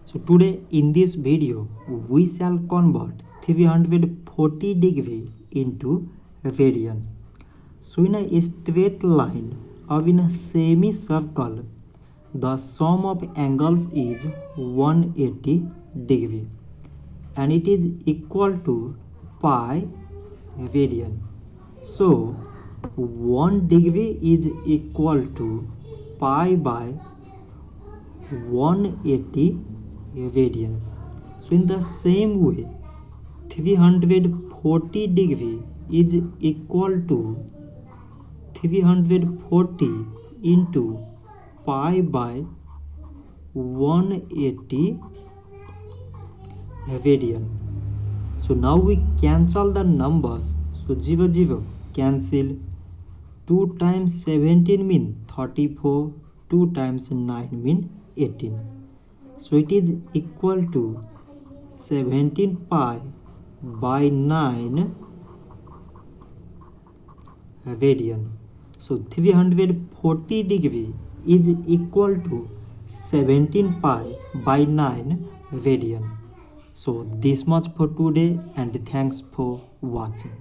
So today in this video we shall convert 340 degree into radian. So in a straight line or in a semicircle, the sum of angles is 180 degree and it is equal to pi radian. So 1 degree is equal to pi by 180 radian. So in the same way 340 degree is equal to 340 into pi by 180 radian. So now we cancel the numbers. So 0 0 cancel. 2 times 17 mean 34, 2 times 9 mean 18. So it is equal to 17 pi by 9 radian. So 340 degree is equal to 17 pi by 9 radian. So this much for today and thanks for watching.